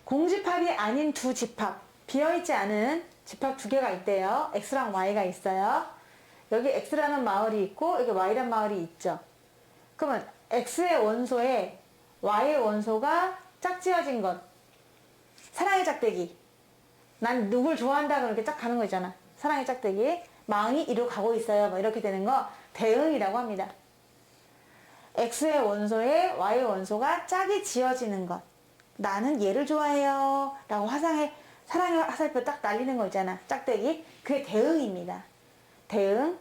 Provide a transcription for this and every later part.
공집합이 아닌 두 집합, 비어있지 않은 집합 두 개가 있대요. X랑 Y가 있어요. 여기 X라는 마을이 있고 여기 Y라는 마을이 있죠. 그러면 X의 원소에 Y의 원소가 짝지어진 것. 사랑의 짝대기. 난 누굴 좋아한다 그렇게 짝 가는 거 있잖아. 사랑의 짝대기. 마음이 이리로 가고 있어요. 뭐 이렇게 되는 거 대응이라고 합니다. X의 원소에 Y의 원소가 짝이 지어지는 것. 나는 얘를 좋아해요. 라고 사랑의 화살표 딱 날리는 거 있잖아. 짝대기. 그게 대응입니다. 대응.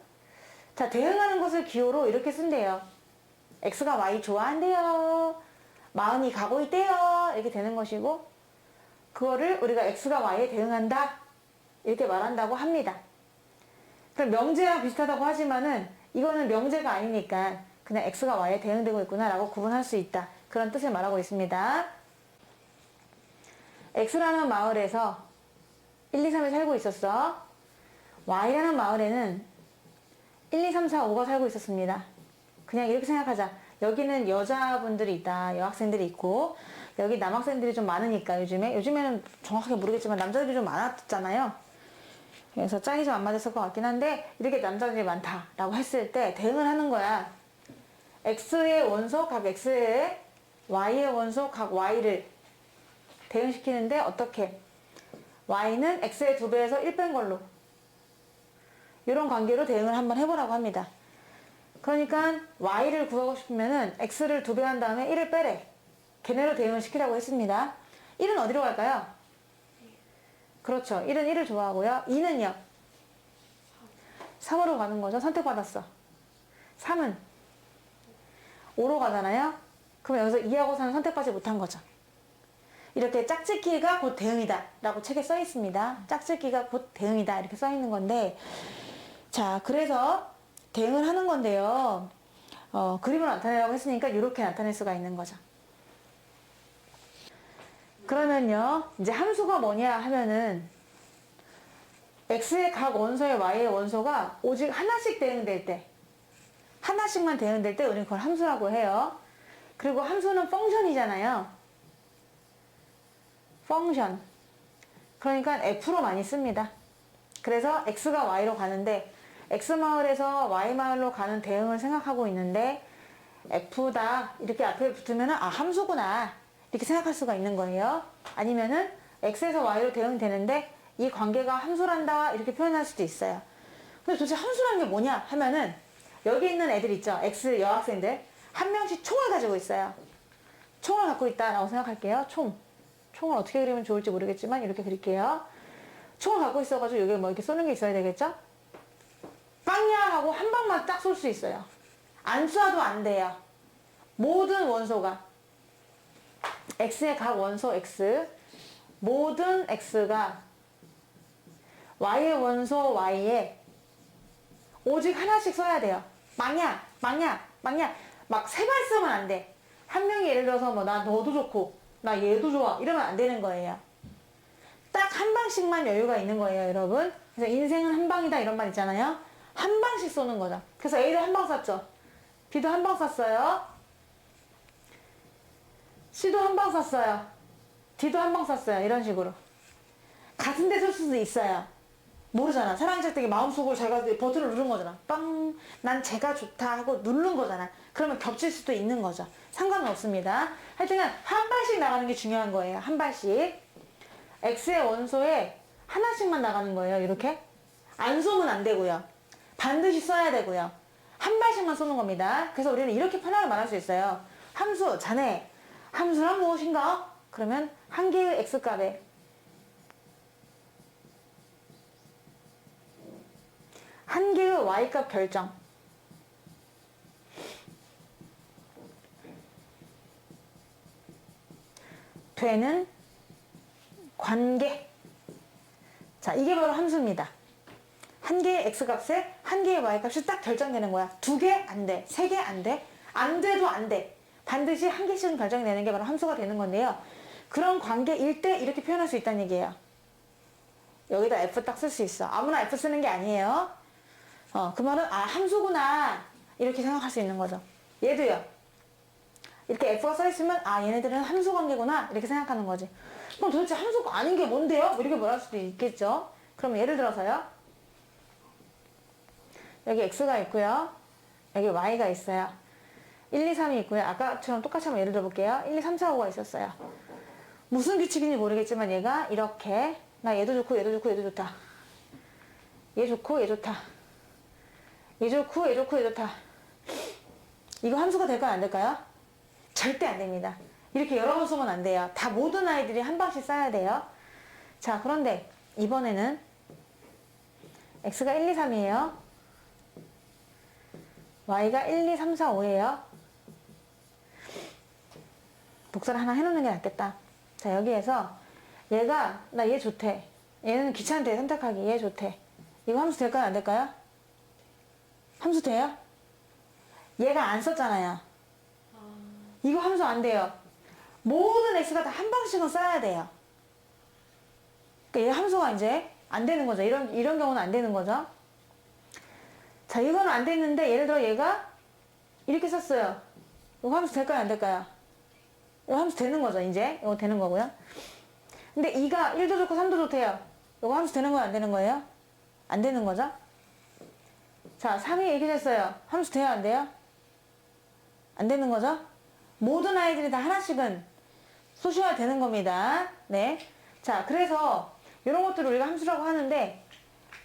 자, 대응하는 것을 기호로 이렇게 쓴대요. X가 Y 좋아한대요. 마음이 가고 있대요. 이렇게 되는 것이고, 그거를 우리가 X가 Y에 대응한다. 이렇게 말한다고 합니다. 그럼 명제랑 비슷하다고 하지만은, 이거는 명제가 아니니까, 그냥 X가 Y에 대응되고 있구나 라고 구분할 수 있다. 그런 뜻을 말하고 있습니다. X라는 마을에서 1, 2, 3이 살고 있었어. Y라는 마을에는 1, 2, 3, 4, 5가 살고 있었습니다. 그냥 이렇게 생각하자. 여기는 여자분들이 있다. 여학생들이 있고 여기 남학생들이 좀 많으니까 요즘에는 정확하게 모르겠지만 남자들이 좀 많았잖아요. 그래서 짝이 좀 안 맞았을 것 같긴 한데 이렇게 남자들이 많다라고 했을 때 대응을 하는 거야. X의 원소 각 X에 Y의 원소 각 Y를 대응시키는데 어떻게? Y는 X의 2배에서 1 뺀 걸로 이런 관계로 대응을 한번 해보라고 합니다. 그러니까 Y를 구하고 싶으면은 X를 2배 한 다음에 1을 빼래. 걔네로 대응을 시키라고 했습니다. 1은 어디로 갈까요? 그렇죠. 1은 1을 좋아하고요. 2는요? 3으로 가는 거죠. 선택받았어. 3은 5로 가잖아요. 그럼 여기서 2하고 3은 선택받지 못한 거죠. 이렇게 짝짓기가 곧 대응이다 라고 책에 써 있습니다. 짝짓기가 곧 대응이다 이렇게 써 있는 건데, 자, 그래서 대응을 하는 건데요. 그림으로 나타내라고 했으니까 이렇게 나타낼 수가 있는 거죠. 그러면요, 이제 함수가 뭐냐 하면은 X의 각 원소에 Y의 원소가 오직 하나씩 대응될 때, 하나씩만 대응될 때 우리는 그걸 함수라고 해요. 그리고 함수는 펑션이잖아요. 펑션. 그러니까 F로 많이 씁니다. 그래서 X가 Y로 가는데 X마을에서 Y마을로 가는 대응을 생각하고 있는데 F다 이렇게 앞에 붙으면 함수구나 이렇게 생각할 수가 있는 거예요. 아니면은 X에서 Y로 대응되는데 이 관계가 함수란다 이렇게 표현할 수도 있어요. 근데 도대체 함수라는 게 뭐냐 하면은 여기 있는 애들 있죠. X 여학생들 한 명씩 총을 가지고 있어요. 총을 갖고 있다라고 생각할게요. 총을 어떻게 그리면 좋을지 모르겠지만 이렇게 그릴게요. 총을 갖고 있어가지고 여기 뭐 이렇게 쏘는 게 있어야 되겠죠? 빵야 하고 한 방만 딱 쏠 수 있어요. 안 쏴도 안 돼요. 모든 원소가 X의 각 원소 X 모든 X가 Y의 원소 Y에 오직 하나씩 써야 돼요. 막냐 막 세 발 쓰면 안 돼. 한 명이 예를 들어서 뭐 나 너도 좋고 나 얘도 좋아 이러면 안 되는 거예요. 딱 한 방씩만 여유가 있는 거예요, 여러분. 그래서 인생은 한 방이다 이런 말 있잖아요. 한 방씩 쏘는 거죠. 그래서 A도 한 방 쐈죠. B도 한 방 쐈어요. C도 한 방 쐈어요. D도 한 방 쐈어요. 이런 식으로. 같은 데 쏠 수도 있어요. 모르잖아. 사랑의 짝대기 마음속으로 자기가 버튼을 누른 거잖아. 빵! 난 제가 좋다 하고 누른 거잖아. 그러면 겹칠 수도 있는 거죠. 상관은 없습니다. 하여튼 한 발씩 나가는 게 중요한 거예요. 한 발씩. X의 원소에 하나씩만 나가는 거예요. 이렇게. 안 쏘면 안 되고요. 반드시 써야 되고요. 한 발씩만 쏘는 겁니다. 그래서 우리는 이렇게 편하게 말할 수 있어요. 함수, 자네, 함수란 무엇인가? 그러면 한 개의 X값에 한 개의 Y값 결정. 되는 관계. 자, 이게 바로 함수입니다. 한 개의 X값에 한 개의 Y값이 딱 결정되는 거야. 2개 안 돼. 3개 안 돼. 안 돼도 안 돼. 반드시 한 개씩은 결정이 되는 게 바로 함수가 되는 건데요. 그런 관계일 때 이렇게 표현할 수 있다는 얘기예요. 여기다 F 딱 쓸 수 있어. 아무나 F 쓰는 게 아니에요. 그 말은 함수구나 이렇게 생각할 수 있는 거죠. 얘도요. 이렇게 F가 써있으면 아 얘네들은 함수 관계구나 이렇게 생각하는 거지. 그럼 도대체 함수가 아닌 게 뭔데요? 뭐 이렇게 말할 수도 있겠죠. 그러면 예를 들어서요. 여기 X가 있고요. 여기 Y가 있어요. 1, 2, 3이 있고요. 아까처럼 똑같이 한번 예를 들어볼게요. 1, 2, 3, 4, 5가 있었어요. 무슨 규칙인지 모르겠지만 얘가 이렇게 나 얘도 좋고 얘도 좋고 얘도 좋다. 얘 좋고 얘 좋다. 얘 좋고 얘 좋고 얘 좋다. 이거 함수가 될까요? 안 될까요? 절대 안 됩니다. 이렇게 여러 번 쓰면 안 돼요. 다 모든 아이들이 한 방씩 써야 돼요. 자, 그런데 이번에는 X가 1, 2, 3이에요. Y가 1, 2, 3, 4, 5예요. 복사를 하나 해놓는 게 낫겠다. 자, 여기에서 얘가 나 얘 좋대. 얘는 귀찮대 선택하기. 얘 좋대. 이거 함수 될까요? 안 될까요? 함수 돼요? 얘가 안 썼잖아요. 이거 함수 안 돼요. 모든 x가 다 한 방씩은 써야 돼요. 그러니까 얘 함수가 이제 안 되는 거죠. 이런 경우는 안 되는 거죠. 자, 이거는 안 됐는데 예를 들어 얘가 이렇게 썼어요. 이거 함수 될까요? 안 될까요? 이거 함수 되는 거죠. 이제 이거 되는 거고요. 근데 2가 1도 좋고 3도 좋대요. 이거 함수 되는 거예요? 안 되는 거예요? 안 되는 거죠. 자, 3이 이렇게 됐어요. 함수 돼요? 안 돼요? 안 되는 거죠. 모든 아이들이 다 하나씩은 쏘셔야 되는 겁니다. 네. 자, 그래서 이런 것들을 우리가 함수라고 하는데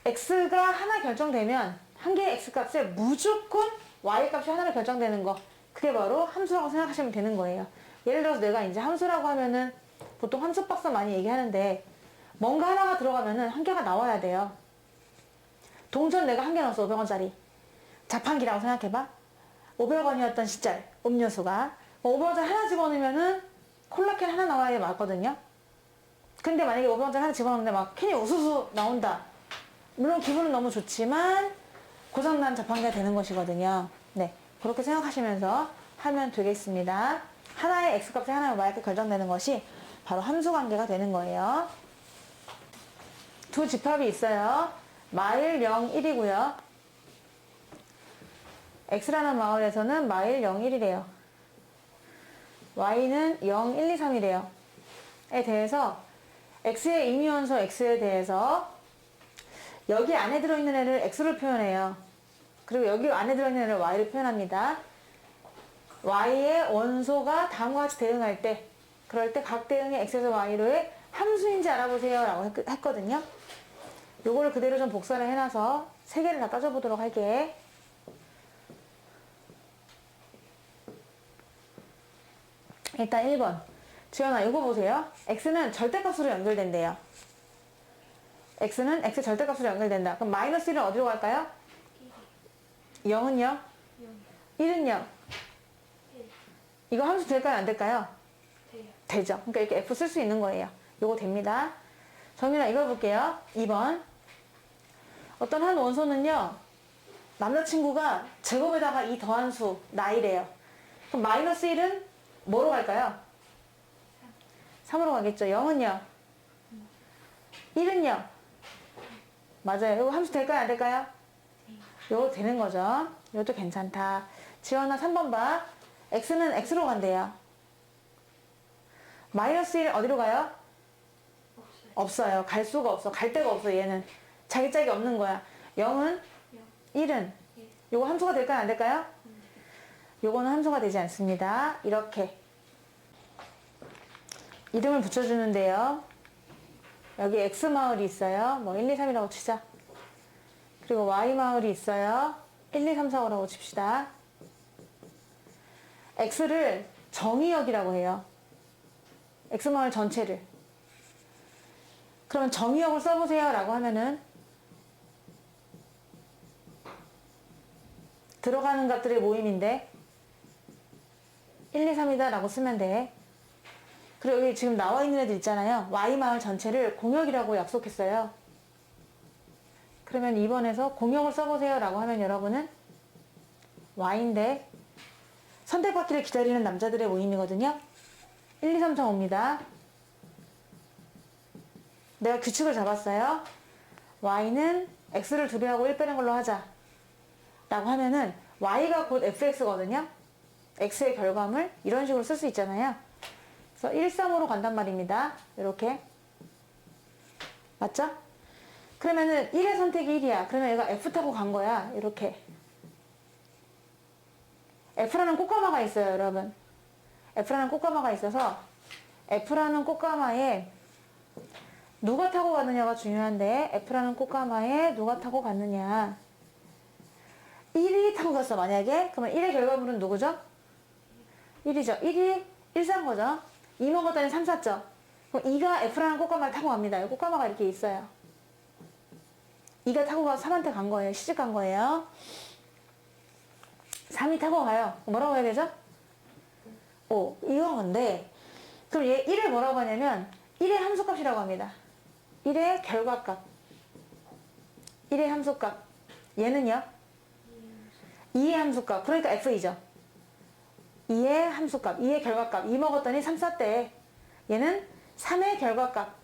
x가 하나 결정되면 한 개의 x 값에 무조건 y 값이 하나로 결정되는 거, 그게 바로 함수라고 생각하시면 되는 거예요. 예를 들어서 내가 이제 함수라고 하면은 보통 함수 박스 많이 얘기하는데 뭔가 하나가 들어가면은 한 개가 나와야 돼요. 동전 내가 한 개 넣었어. 500원짜리 자판기라고 생각해봐. 500원이었던 시절 음료수가 500원짜리 하나 집어넣으면은 콜라캔 하나 나와야 맞거든요. 근데 만약에 500원짜리 하나 집어넣는데 막 캔이 우수수 나온다. 물론 기분은 너무 좋지만 고장난 자판기가 되는 것이거든요. 네, 그렇게 생각하시면서 하면 되겠습니다. 하나의 x값이 하나의 y값이 결정되는 것이 바로 함수 관계가 되는 거예요. 두 집합이 있어요. 마일 0, 1이고요. x라는 마을에서는 마일 0, 1이래요. y는 0, 1, 2, 3이래요. 에 대해서 x의 임의원소 x에 대해서 여기 안에 들어있는 애를 x로 표현해요. 그리고 여기 안에 들어있는 애를 y로 표현합니다. y의 원소가 다음과 같이 대응할 때, 그럴 때 각 대응이 x에서 y로의 함수인지 알아보세요 라고 했거든요. 요거를 그대로 좀 복사를 해놔서 세 개를 다 따져보도록 할게. 일단 1번. 지연아, 이거 보세요. x는 절대값으로 연결된대요. x는 x 절대값으로 연결된다. 그럼 마이너스 1은 어디로 갈까요? 0은요? 1은요? 이거 함수 될까요? 안 될까요? 되죠. 그러니까 이렇게 f 쓸 수 있는 거예요. 요거 됩니다. 정민아, 이걸 볼게요. 2번. 어떤 한 원소는요, 남자친구가 제곱에다가 2 더한 수, 나이래요. 그럼 마이너스 1은 뭐로 갈까요? 3으로 가겠죠. 0은요? 1은요? 맞아요. 이거 함수 될까요? 안 될까요? 이거 되는 거죠. 이것도 괜찮다. 지원아, 3번 봐. x는 x로 간대요. 마이너스 1 어디로 가요? 없어요. 갈 수가 없어. 갈 데가 없어. 얘는 자기 짝이 없는 거야. 0은 1은 요거 함수가 될까요? 안 될까요? 요거는 함수가 되지 않습니다. 이렇게 이름을 붙여주는데요. 여기 x 마을이 있어요. 뭐 1, 2, 3이라고 치자. 그리고 y 마을이 있어요. 1, 2, 3, 4, 5라고 칩시다. x를 정의역이라고 해요. x 마을 전체를. 그러면 정의역을 써보세요 라고 하면은 들어가는 값들의 모임인데 1, 2, 3이다 라고 쓰면 돼. 그리고 여기 지금 나와 있는 애들 있잖아요. Y마을 전체를 공역이라고 약속했어요. 그러면 2번에서 공역을 써보세요 라고 하면 여러분은 Y인데 선택받기를 기다리는 남자들의 모임이거든요. 1, 2, 3, 4, 5입니다. 내가 규칙을 잡았어요. Y는 X를 2배하고 1 빼는 걸로 하자 라고 하면은 Y가 곧 fx거든요. x의 결과물 이런 식으로 쓸 수 있잖아요. 그래서 1, 3으로 간단 말입니다. 이렇게 맞죠? 그러면은 1의 선택이 1이야. 그러면 얘가 F 타고 간 거야. 이렇게 F라는 꽃가마가 있어요, 여러분. F라는 꽃가마가 있어서 F라는 꽃가마에 누가 타고 가느냐가 중요한데 F라는 꽃가마에 누가 타고 갔느냐. 1이 타고 갔어, 만약에. 그러면 1의 결과물은 누구죠? 1이죠. 1이 1 산 거죠. 2 먹었더니 3 샀죠. 그럼 2가 F라는 꽃가마를 타고 갑니다. 이 꽃가마가 이렇게 있어요. 2가 타고 가서 3한테 간 거예요. 시집 간 거예요. 3이 타고 가요. 뭐라고 해야 되죠? 오, 이거 건데. 그럼 얘 1을 뭐라고 하냐면 1의 함수값이라고 합니다. 1의 결과값. 1의 함수값. 얘는요? 2의 함수값. 그러니까 F이죠. 2의 함수값. 2의 결과값. 2 먹었더니 3 쌌대. 얘는 3의 결과값.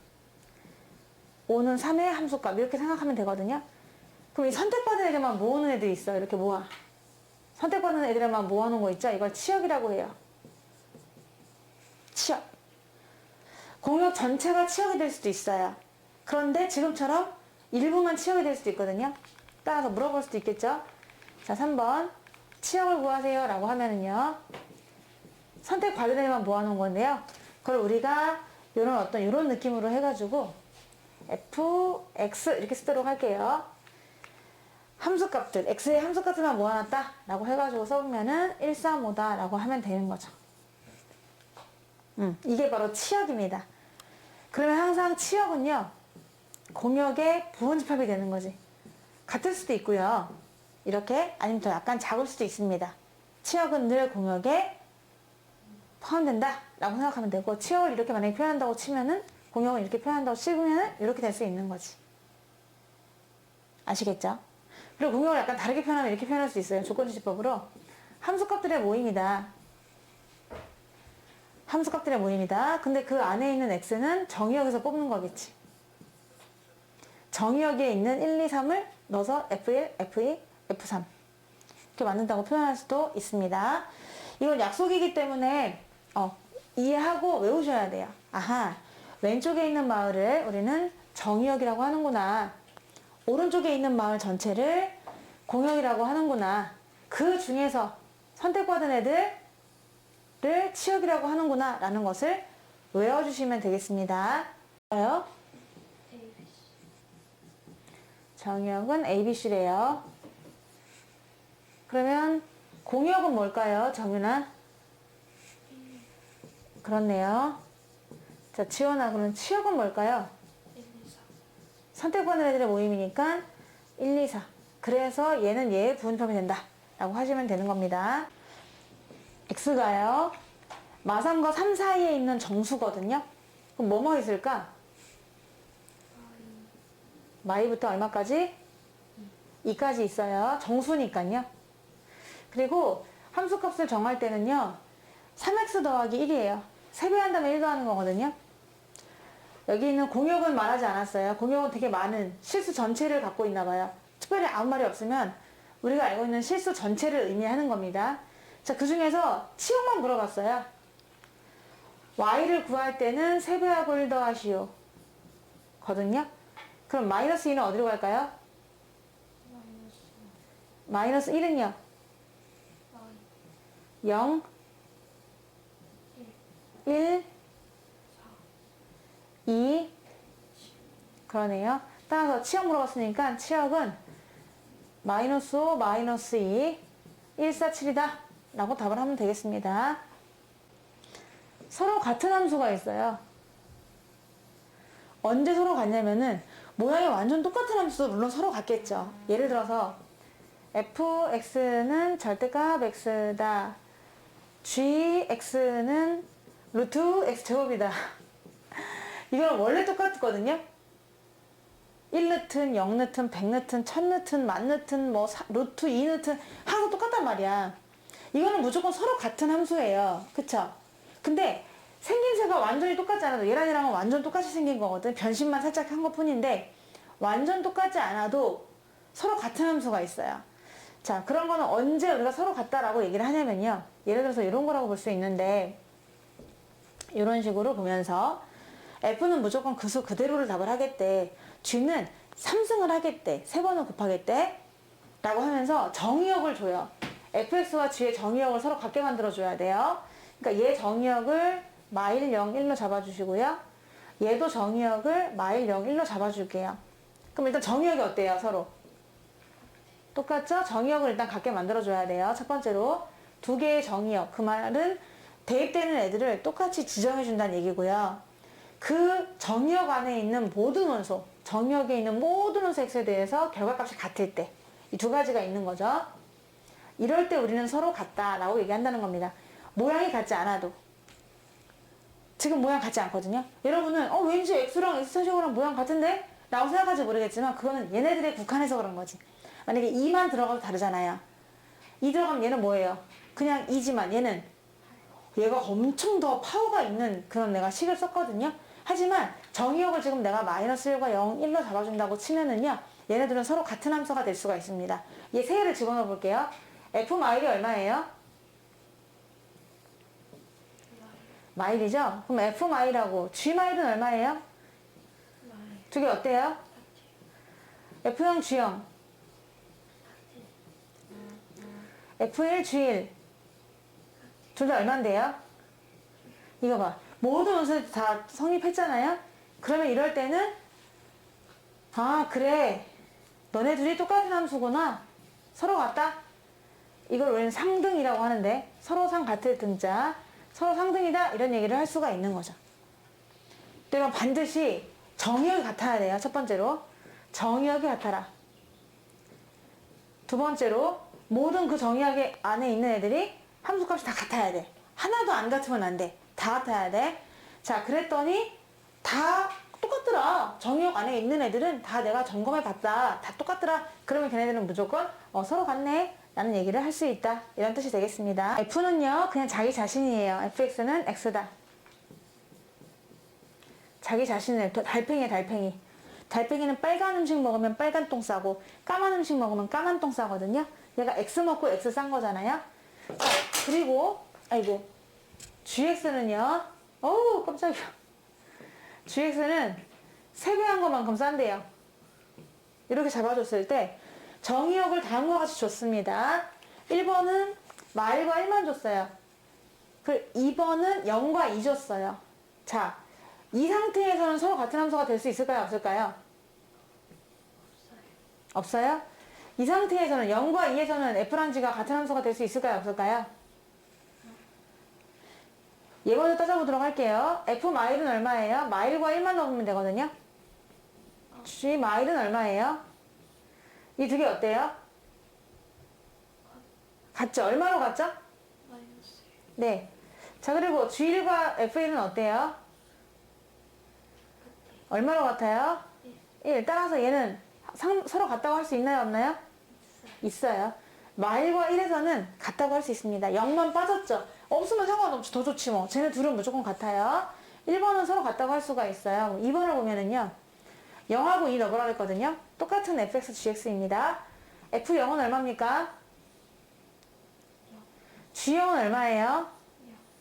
5는 3의 함수값. 이렇게 생각하면 되거든요. 그럼 이 선택받은 애들만 모으는 애들이 있어. 이렇게 모아. 선택받은 애들만 모아놓은 거 있죠? 이걸 치역이라고 해요. 치역. 공역 전체가 치역이 될 수도 있어요. 그런데 지금처럼 일부만 치역이 될 수도 있거든요. 따라서 물어볼 수도 있겠죠? 자, 3번. 치역을 구하세요. 라고 하면은요. 선택받은 애만 모아놓은 건데요. 그걸 우리가 이런 느낌으로 해가지고 f, x 이렇게 쓰도록 할게요. 함수값들, x의 함수값들만 모아놨다 라고 해가지고 써보면은 1, 3, 5다 라고 하면 되는 거죠. 이게 바로 치역입니다. 그러면 항상 치역은요, 공역의 부분집합이 되는 거지. 같을 수도 있고요. 이렇게, 아니면 더 약간 작을 수도 있습니다. 치역은 늘 공역에 포함된다 라고 생각하면 되고, 치역을 이렇게 만약에 표현한다고 치면은, 공역을 이렇게 표현한다고 치면은 이렇게 될 수 있는 거지. 아시겠죠? 그리고 공역을 약간 다르게 표현하면 이렇게 표현할 수 있어요. 조건지집법으로. 함수값들의 모임이다. 함수값들의 모임이다. 근데 그 안에 있는 x는 정의역에서 뽑는 거겠지. 정의역에 있는 1, 2, 3을 넣어서 F1, F2, F3 이렇게 만든다고 표현할 수도 있습니다. 이건 약속이기 때문에 이해하고 외우셔야 돼요. 아하, 왼쪽에 있는 마을을 우리는 정의역이라고 하는구나. 오른쪽에 있는 마을 전체를 공역이라고 하는구나. 그 중에서 선택받은 애들을 치역이라고 하는구나 라는 것을 외워주시면 되겠습니다. 정역은 ABC래요. 그러면 공역은 뭘까요, 정윤아? 그렇네요. 자, 지원아, 그러면 치역은 뭘까요? 1, 2, 4. 선택받는 애들의 모임이니까 1, 2, 4. 그래서 얘는 얘의 부분집합이 된다 라고 하시면 되는 겁니다. x가요, 마삼과 3 사이에 있는 정수거든요. 그럼 뭐뭐 있을까? 마이부터 얼마까지? 2까지 있어요. 정수니까요. 그리고 함수값을 정할 때는요, 3x 더하기 1이에요. 세배한다면 1 더하는 거거든요. 여기 있는 공역은 말하지 않았어요. 공역은 되게 많은 실수 전체를 갖고 있나 봐요. 특별히 아무 말이 없으면 우리가 알고 있는 실수 전체를 의미하는 겁니다. 자, 그 중에서 치역만 물어봤어요. y를 구할 때는 세배하고 1 더하시오 거든요. 그럼 마이너스 2는 어디로 갈까요? 마이너스 1은요? 0, 1, 2, 그러네요. 따라서 치역 물어봤으니까 치역은 마이너스 5, 마이너스 2, 1, 4, 7이다 라고 답을 하면 되겠습니다. 서로 같은 함수가 있어요. 언제 서로 같냐면은 모양이 완전 똑같은 함수도 물론 서로 같겠죠. 예를 들어서 fx는 절대값 x다. gx는 루트 x제곱이다. 이거는 원래 똑같거든요. 1루튼, 0루튼, 100루튼, 1000루튼, 10,000루튼, 뭐 루트 2루튼 항상 똑같단 말이야. 이거는 무조건 서로 같은 함수예요. 그쵸? 근데 생김새가 완전히 똑같지 않아도 얘랑 얘랑은 완전 똑같이 생긴 거거든. 변신만 살짝 한 것 뿐인데 완전 똑같지 않아도 서로 같은 함수가 있어요. 자, 그런 거는 언제 우리가 서로 같다라고 얘기를 하냐면요. 예를 들어서 이런 거라고 볼 수 있는데, 이런 식으로 보면서 F는 무조건 그 수 그대로를 답을 하겠대. G는 3승을 하겠대. 3번을 곱하겠대. 라고 하면서 정의역을 줘요. fx와 g의 정의역을 서로 같게 만들어줘야 돼요. 그러니까 얘 정의역을 마일 0, 1로 잡아주시고요. 얘도 정의역을 마일 0, 1로 잡아줄게요. 그럼 일단 정의역이 어때요? 서로 똑같죠? 정의역을 일단 같게 만들어줘야 돼요. 첫 번째로 두 개의 정의역, 그 말은 대입되는 애들을 똑같이 지정해준다는 얘기고요. 그 정의역 안에 있는 모든 원소, 정의역에 있는 모든 원소 x에 대해서 결과값이 같을 때 이 두 가지가 있는 거죠. 이럴 때 우리는 서로 같다라고 얘기한다는 겁니다. 모양이 같지 않아도. 지금 모양 같지 않거든요. 여러분은 왠지 x랑 x차식이랑 모양 같은데? 라고 생각할지 모르겠지만 그거는 얘네들의 국한에서 그런 거지. 만약에 2만 들어가도 다르잖아요. 2 들어가면 얘는 뭐예요? 그냥 2지만 얘는 얘가 엄청 더 파워가 있는 그런 내가 식을 썼거든요. 하지만 정의역을 지금 내가 마이너스 1과 0, 1로 잡아준다고 치면은요. 얘네들은 서로 같은 함수가 될 수가 있습니다. 얘 세 개를 집어넣어 볼게요. F 마일이 얼마예요? 마일이죠? 그럼 F 마일하고 G 마일은 얼마예요? 두 개 어때요? F형, G형. F1, G1. 둘 다 얼만데요? 이거 봐. 모든 원소들 다 성립했잖아요? 그러면 이럴 때는 그래. 너네 둘이 똑같은 함수구나. 서로 같다? 이걸 우리는 상등이라고 하는데 서로 상 같을 등자. 서로 상등이다. 이런 얘기를 할 수가 있는 거죠. 그러면 반드시 정의역이 같아야 돼요. 첫 번째로. 정의역이 같아라. 두 번째로 모든 그 정의역 안에 있는 애들이 함수값이 다 같아야 돼. 하나도 안 같으면 안 돼. 다 같아야 돼. 자, 그랬더니 다 똑같더라. 정의역 안에 있는 애들은 다 내가 점검해 봤다. 다 똑같더라. 그러면 걔네들은 무조건 서로 같네. 라는 얘기를 할 수 있다. 이런 뜻이 되겠습니다. F는요, 그냥 자기 자신이에요. fx는 x다. 자기 자신을, 달팽이야, 달팽이. 달팽이는 빨간 음식 먹으면 빨간 똥 싸고, 까만 음식 먹으면 까만 똥 싸거든요. 얘가 x 먹고 x 싼 거잖아요. 자, 그리고, gx는요, 어우, 깜짝이야. gx는 3배 한 것만큼 싼데요. 이렇게 잡아줬을 때 정의역을 다음과 같이 줬습니다. 1번은 마일과 1만 줬어요. 2번은 0과 2 줬어요. 자, 이 상태에서는 서로 같은 함수가 될 수 있을까요? 없을까요? 없어요? 이 상태에서는 0과 2에서는 f랑 g가 같은 함수가 될 수 있을까요? 없을까요? 얘 먼저 따져보도록 할게요. F 마일은 얼마예요? 마일과 1만 넣으면 되거든요. G 마일은 얼마예요? 이 두 개 어때요? 같죠? 얼마로 같죠? 네. 자, 그리고 G1과 F1은 어때요? 얼마로 같아요? 1. 따라서 얘는 서로 같다고 할 수 있나요? 없나요? 있어요. 마일과 1에서는 같다고 할 수 있습니다. 0만 빠졌죠? 없으면 상관없지. 더 좋지 뭐. 쟤네 둘은 무조건 같아요. 1번은 서로 같다고 할 수가 있어요. 2번을 보면은요. 0하고 2 넣으라고 했거든요. 똑같은 fx, gx입니다. f0은 얼마입니까? g0은 얼마예요?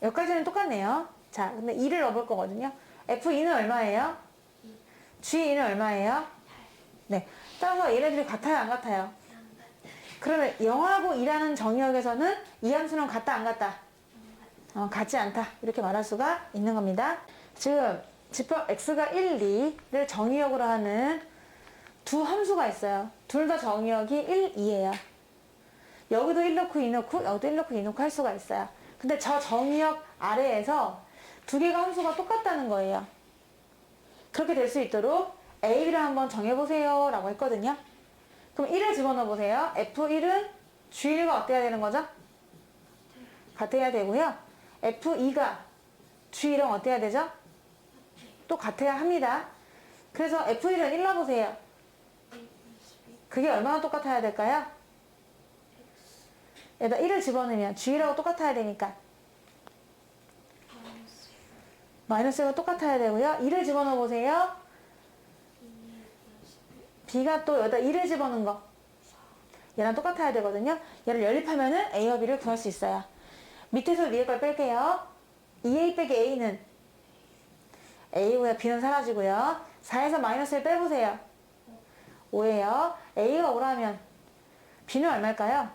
여기까지는 똑같네요. 자, 근데 2를 넣어볼 거거든요. f2는 얼마예요? g2는 얼마예요? 네. 따라서 얘네들이 같아요, 안 같아요? 그러면 0하고 2라는 정의역에서는 이 함수는 같다, 안 같다? 같지 않다. 이렇게 말할 수가 있는 겁니다. 지금 집합 x가 1, 2를 정의역으로 하는 두 함수가 있어요. 둘 다 정의역이 1, 2예요. 여기도 1 넣고 2 넣고 여기도 1 넣고 2 넣고 할 수가 있어요. 근데 저 정의역 아래에서 두 개가 함수가 똑같다는 거예요. 그렇게 될 수 있도록 A를 한번 정해보세요 라고 했거든요. 그럼 1을 집어넣어 보세요. F1은 G1과 어때야 되는 거죠? 같아야 되고요. F2가 G1은 어때야 되죠? 또 같아야 합니다. 그래서 F1은 1 넣어보세요. 그게 얼마나 똑같아야 될까요? 여기다 1을 집어넣으면 G1하고 똑같아야 되니까 마이너스가 똑같아야 되고요. 2를 집어넣어 보세요. B가 또 여기다 2를 집어넣은 거. 얘랑 똑같아야 되거든요. 얘를 연립하면은 A와 B를 구할 수 있어요. 밑에서 위에 걸 뺄게요. 2A 빼기 A는 A고요. B는 사라지고요. 4에서 마이너스를 빼보세요. 5예요. A가 5라면 B는 얼마일까요?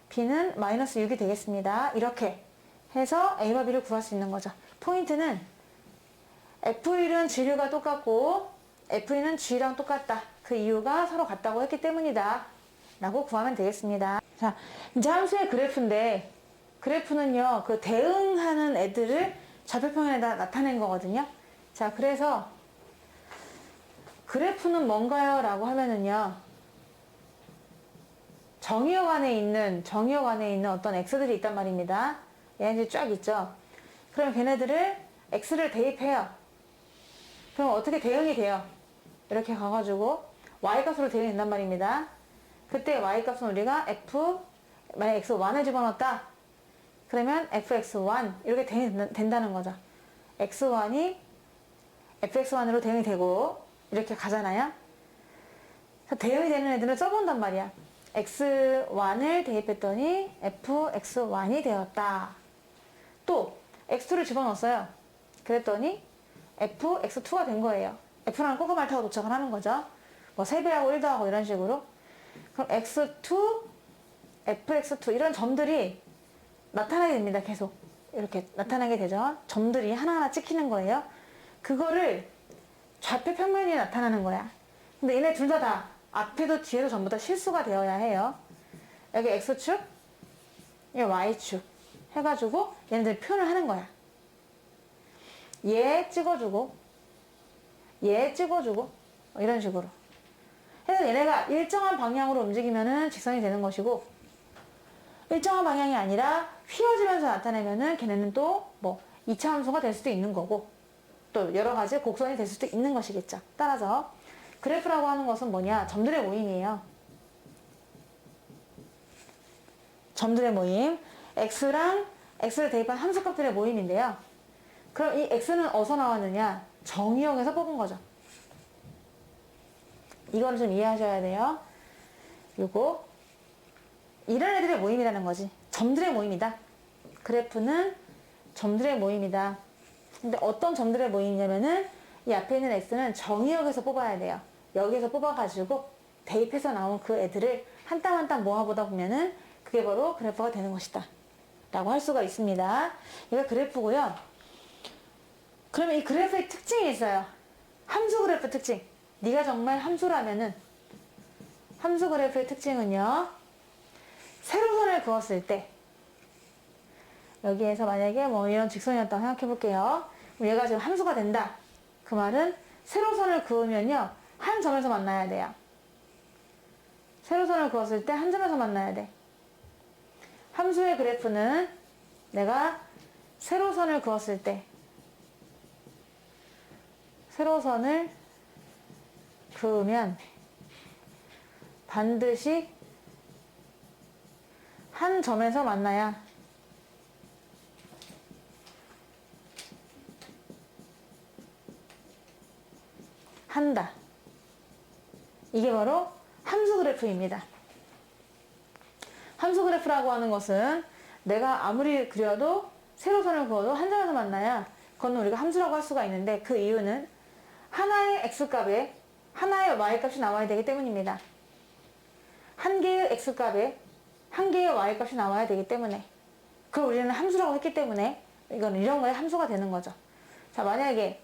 B는 마이너스 6이 되겠습니다. 이렇게 해서 A와 B를 구할 수 있는 거죠. 포인트는 F1은 G류가 똑같고 F2는 G랑 똑같다. 그 이유가 서로 같다고 했기 때문이다. 라고 구하면 되겠습니다. 자, 이제 함수의 그래프인데 그래프는요, 그 대응하는 애들을 좌표평면에다 나타낸 거거든요. 자, 그래서 그래프는 뭔가요? 라고 하면은요, 정의역 안에 있는 어떤 x들이 있단 말입니다. 얘네들이 쫙 있죠. 그럼 걔네들을 x를 대입해요. 그럼 어떻게 대응이 돼요? 이렇게 가가지고 y값으로 대응이 된단 말입니다. 그때 y값은 우리가 만약 x1을 집어넣었다. 그러면 fx1 이렇게 대응이 된다는 거죠. x1이 fx1으로 대응이 되고 이렇게 가잖아요. 대응이 되는 애들을 써본단 말이야. x1을 대입했더니 fx1이 되었다. 또 x2를 집어넣었어요. 그랬더니 fx2가 된 거예요. f랑 꼬꼬마를 타고 도착을 하는 거죠. 뭐 3배하고 1더하고 이런 식으로. 그럼 x2, fx2 이런 점들이 나타나게 됩니다. 계속 이렇게 나타나게 되죠. 점들이 하나하나 찍히는 거예요. 그거를 좌표 평면이 나타나는 거야. 근데 얘네 둘 다 앞에도 뒤에도 전부 다 실수가 되어야 해요. 여기 x축, 여기 y축 해가지고 얘네들 표현을 하는 거야. 얘 찍어주고 얘 찍어주고 이런 식으로 해서 얘네가 일정한 방향으로 움직이면은 직선이 되는 것이고, 일정한 방향이 아니라 휘어지면서 나타내면은 걔네는 또 뭐 2차 함수가 될 수도 있는 거고, 또 여러 가지 곡선이 될 수도 있는 것이겠죠. 따라서 그래프라고 하는 것은 뭐냐? 점들의 모임이에요. 점들의 모임. x랑 x를 대입한 함수값들의 모임인데요. 그럼 이 x는 어디서 나왔느냐? 정의역에서 뽑은 거죠. 이거를 좀 이해하셔야 돼요. 요거 이런 애들의 모임이라는 거지. 점들의 모임이다. 그래프는 점들의 모임이다. 근데 어떤 점들의 모임이냐면은 이 앞에 있는 x는 정의역에서 뽑아야 돼요. 여기에서 뽑아가지고 대입해서 나온 그 애들을 한 땀 한 땀 모아보다 보면은 그게 바로 그래프가 되는 것이다. 라고 할 수가 있습니다. 이거 그래프고요. 그러면 이 그래프의 특징이 있어요. 함수 그래프 특징. 네가 정말 함수라면은 함수 그래프의 특징은요. 세로선을 그었을 때 여기에서 만약에 뭐 이런 직선이었다고 생각해 볼게요. 얘가 지금 함수가 된다. 그 말은 세로선을 그으면요. 한 점에서 만나야 돼요. 세로선을 그었을 때 한 점에서 만나야 돼. 함수의 그래프는 내가 세로선을 그었을 때 세로선을 그으면 반드시 한 점에서 만나야 한다. 이게 바로 함수 그래프입니다. 함수 그래프라고 하는 것은 내가 아무리 그려도 세로선을 그어도 한 점에서 만나야 그건 우리가 함수라고 할 수가 있는데, 그 이유는 하나의 x값에 하나의 y값이 나와야 되기 때문입니다. 한 개의 x값에 한 개의 y값이 나와야 되기 때문에, 그걸 우리는 함수라고 했기 때문에 이건 이런 거에 함수가 되는 거죠. 자, 만약에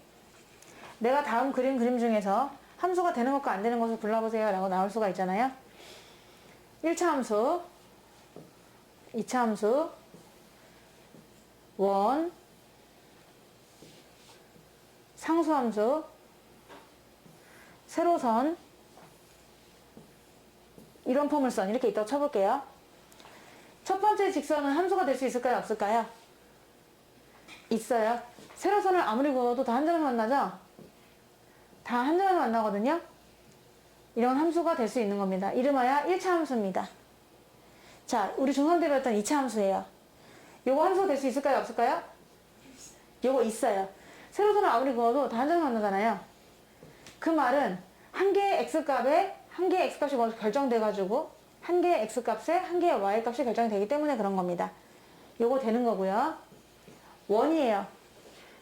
내가 다음 그림 중에서 함수가 되는 것과 안 되는 것을 골라보세요 라고 나올 수가 있잖아요. 1차 함수, 2차 함수, 원, 상수함수, 세로선, 이런 포물선 이렇게 있다고 쳐볼게요. 첫 번째 직선은 함수가 될 수 있을까요? 없을까요? 있어요. 세로선을 아무리 그어도 다 한 점에서 만나죠? 다 한 점에서 만나거든요? 이런 함수가 될 수 있는 겁니다. 이름하여 1차 함수입니다. 자, 우리 중3 때 배웠던 2차 함수예요. 요거 함수가 될 수 있을까요? 없을까요? 요거 있어요. 세로선을 아무리 그어도 다 한 점에서 만나잖아요. 그 말은 한 개의 x값에 한 개의 x값이 먼저 결정돼가지고 한 개의 x값에 한 개의 y값이 결정되기 때문에 그런 겁니다. 요거 되는 거고요. 원이에요.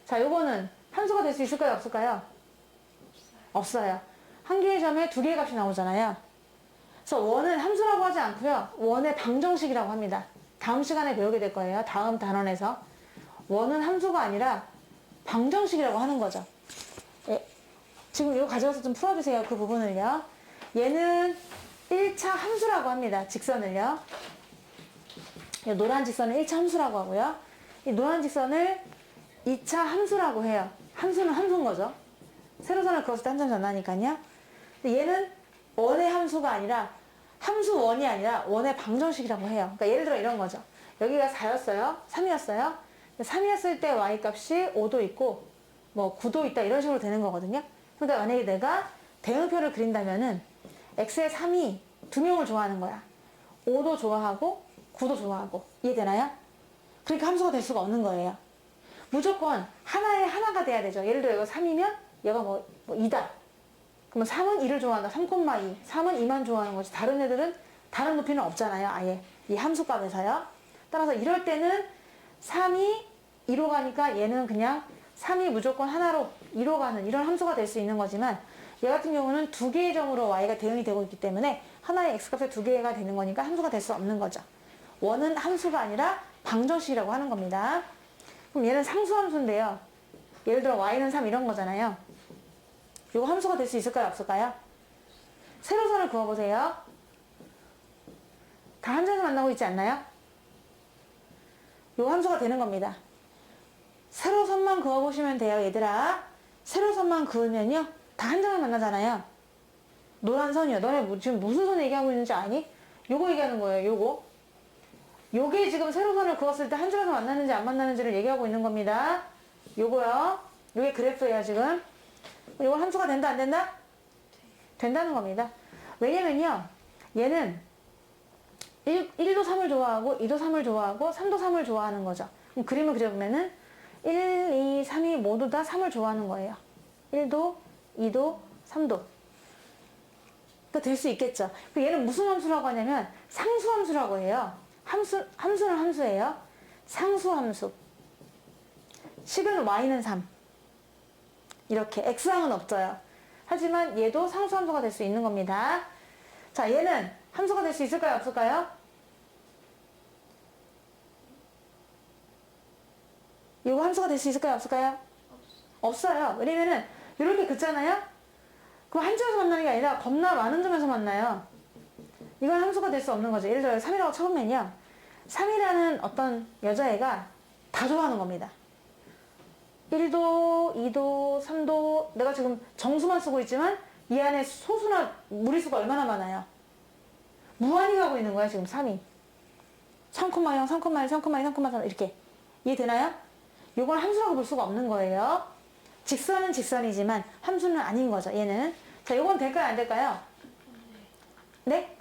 자, 요거는 함수가 될 수 있을까요? 없을까요? 없어요. 한 개의 점에 두 개의 값이 나오잖아요. 그래서 원은 함수라고 하지 않고요. 원의 방정식이라고 합니다. 다음 시간에 배우게 될 거예요. 다음 단원에서. 원은 함수가 아니라 방정식이라고 하는 거죠. 예, 지금 이거 가져가서 좀 풀어주세요. 그 부분을요. 얘는 1차 함수라고 합니다. 직선을요. 이 노란 직선을 1차 함수라고 하고요. 이 노란 직선을 2차 함수라고 해요. 함수는 함수인 거죠. 세로선을 그었을 때 한 점 전하니까요. 얘는 원의 함수가 아니라 함수 원이 아니라 원의 방정식이라고 해요. 그러니까 예를 들어 이런 거죠. 여기가 4였어요. 3이었어요. 3이었을 때 y값이 5도 있고 뭐 9도 있다 이런 식으로 되는 거거든요. 그러니까 만약에 내가 대응표를 그린다면은 x의 3이 두 명을 좋아하는 거야. 5도 좋아하고 9도 좋아하고. 이해되나요? 그러니까 함수가 될 수가 없는 거예요. 무조건 하나에 하나가 돼야 되죠. 예를 들어 얘가 3이면 얘가 뭐 2다. 그러면 3은 2를 좋아한다. 3,2. 3은 2만 좋아하는 거지. 다른 애들은 다른 높이는 없잖아요. 아예. 이 함수값에서요. 따라서 이럴 때는 3이 2로 가니까 얘는 그냥 3이 무조건 하나로 2로 가는 이런 함수가 될 수 있는 거지만 얘 같은 경우는 두 개의 점으로 y가 대응이 되고 있기 때문에 하나의 x값에 두 개가 되는 거니까 함수가 될 수 없는 거죠. 원은 함수가 아니라 방정식이라고 하는 겁니다. 그럼 얘는 상수함수인데요. 예를 들어 y는 3 이런 거잖아요. 이거 함수가 될 수 있을까요? 없을까요? 세로선을 그어보세요. 다 한 점에서 만나고 있지 않나요? 이거 함수가 되는 겁니다. 세로선만 그어보시면 돼요, 얘들아. 세로선만 그으면요. 다 한 점에 만나잖아요. 노란 선이요. 너네 지금 무슨 선 얘기하고 있는지 아니? 요거 얘기하는 거예요, 요거. 요게 지금 세로선을 그었을 때 한 점에서 만나는지 안 만나는지를 얘기하고 있는 겁니다. 요거요. 요게 그래프예요, 지금. 요거 함수가 된다, 안 된다? 된다는 겁니다. 왜냐면요. 얘는 1도 3을 좋아하고 2도 3을 좋아하고 3도 3을 좋아하는 거죠. 그럼 그림을 그려보면은 1, 2, 3이 모두 다 3을 좋아하는 거예요. 1도, 2도, 3도. 그러니까 될 수 있겠죠. 얘는 무슨 함수라고 하냐면 상수함수라고 해요. 함수는 함수예요. 상수함수. 식은 y는 3. 이렇게 x항은 없어요. 하지만 얘도 상수함수가 될 수 있는 겁니다. 자, 얘는 함수가 될 수 있을까요? 없을까요? 이거 함수가 될 수 있을까요? 없을까요? 없어요. 왜냐면은 이렇게 긋잖아요? 그럼 한 점에서 만나는 게 아니라 겁나 많은 점에서 만나요. 이건 함수가 될 수 없는 거죠. 예를 들어 3이라고 쳐보면요. 3이라는 어떤 여자애가 다 좋아하는 겁니다. 1도, 2도, 3도 내가 지금 정수만 쓰고 있지만 이 안에 소수나 무리수가 얼마나 많아요. 무한히 가고 있는 거야 지금 3이. 3,0, 3,1, 3,2, 3,3 이렇게. 이해되나요? 이걸 함수라고 볼 수가 없는 거예요. 직선은 직선이지만 함수는 아닌 거죠. 얘는. 자, 이건 될까요? 안 될까요? 네?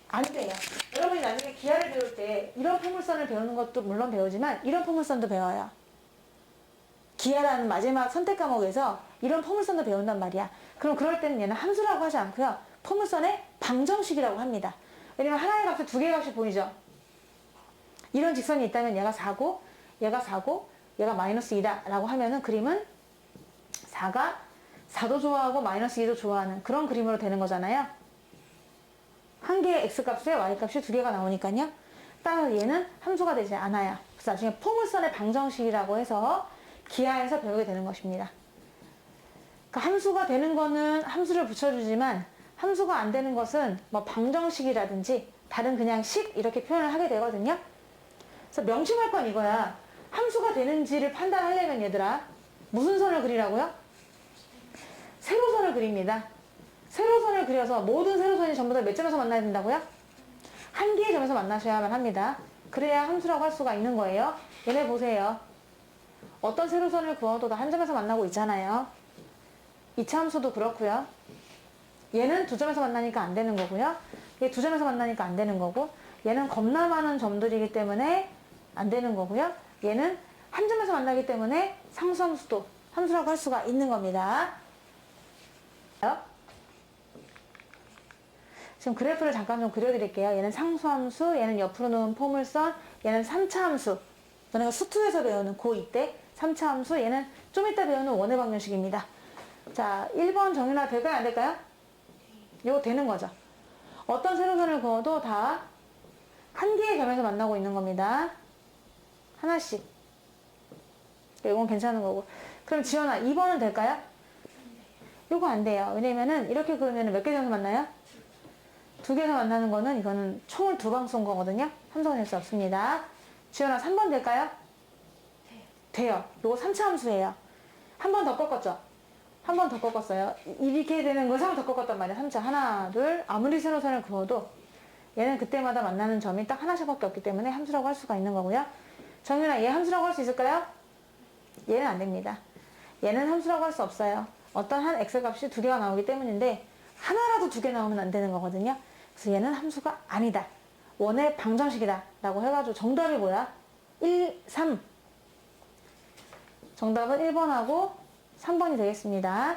안 돼요. 여러분이 나중에 기하를 배울 때 이런 포물선을 배우는 것도 물론 배우지만 이런 포물선도 배워요. 기하라는 마지막 선택 과목에서 이런 포물선도 배운단 말이야. 그럼 그럴 때는 얘는 함수라고 하지 않고요. 포물선의 방정식이라고 합니다. 왜냐면 하나의 값에 두 개의 값이 보이죠. 이런 직선이 있다면 얘가 4고 얘가 4고 얘가 마이너스 2다 라고 하면은 그림은 4가 4도 좋아하고 마이너스 2도 좋아하는 그런 그림으로 되는 거잖아요. 한 개의 x값에 y값이 두 개가 나오니까요. 따라서 얘는 함수가 되지 않아요. 그래서 나중에 포물선의 방정식이라고 해서 기하에서 배우게 되는 것입니다. 그러니까 함수가 되는 거는 함수를 붙여주지만 함수가 안 되는 것은 뭐 방정식이라든지 다른 그냥 식 이렇게 표현을 하게 되거든요. 그래서 명심할 건 이거야. 함수가 되는지를 판단하려면 얘들아 무슨 선을 그리라고요? 세로선을 그립니다. 세로선을 그려서 모든 세로선이 전부 다 몇 점에서 만나야 된다고요? 한 개의 점에서 만나셔야만 합니다. 그래야 함수라고 할 수가 있는 거예요. 얘네 보세요. 어떤 세로선을 그어도 다 한 점에서 만나고 있잖아요. 2차 함수도 그렇고요. 얘는 두 점에서 만나니까 안 되는 거고요. 얘 두 점에서 만나니까 안 되는 거고 얘는 겁나 많은 점들이기 때문에 안 되는 거고요. 얘는 한 점에서 만나기 때문에 상수함수도 함수라고 할 수가 있는 겁니다. 지금 그래프를 잠깐 좀 그려드릴게요. 얘는 상수함수, 얘는 옆으로 놓은 포물선, 얘는 3차 함수. 너네가 수투에서 배우는 고2 때 3차 함수, 얘는 좀 이따 배우는 원의 방정식입니다. 자, 1번 정윤아 될까요? 안 될까요? 이거 되는 거죠. 어떤 세로선을 그어도 다 한 개의 점에서 만나고 있는 겁니다. 하나씩. 이건 괜찮은 거고. 그럼 지원아, 2번은 될까요? 이거 안 돼요. 왜냐면은 이렇게 그으면 몇 개 점에서 만나요? 두 개에서 만나는 거는 이거는 총을 두 방 쏜 거거든요. 함수가 될 수 없습니다. 지원아, 3번 될까요? 돼요. 요거 3차 함수예요. 한 번 더 꺾었죠? 한 번 더 꺾었어요. 이렇게 되는 것을 한 번 더 꺾었단 말이에요. 3차. 하나, 둘. 아무리 세로선을 그어도 얘는 그때마다 만나는 점이 딱 하나씩밖에 없기 때문에 함수라고 할 수가 있는 거고요. 정윤아, 얘 함수라고 할 수 있을까요? 얘는 안 됩니다. 얘는 함수라고 할 수 없어요. 어떤 한 x값이 두 개가 나오기 때문인데 하나라도 두 개 나오면 안 되는 거거든요. 그래서 얘는 함수가 아니다. 원의 방정식이다. 라고 해가지고 정답이 뭐야? 1, 3. 정답은 1번하고 3번이 되겠습니다.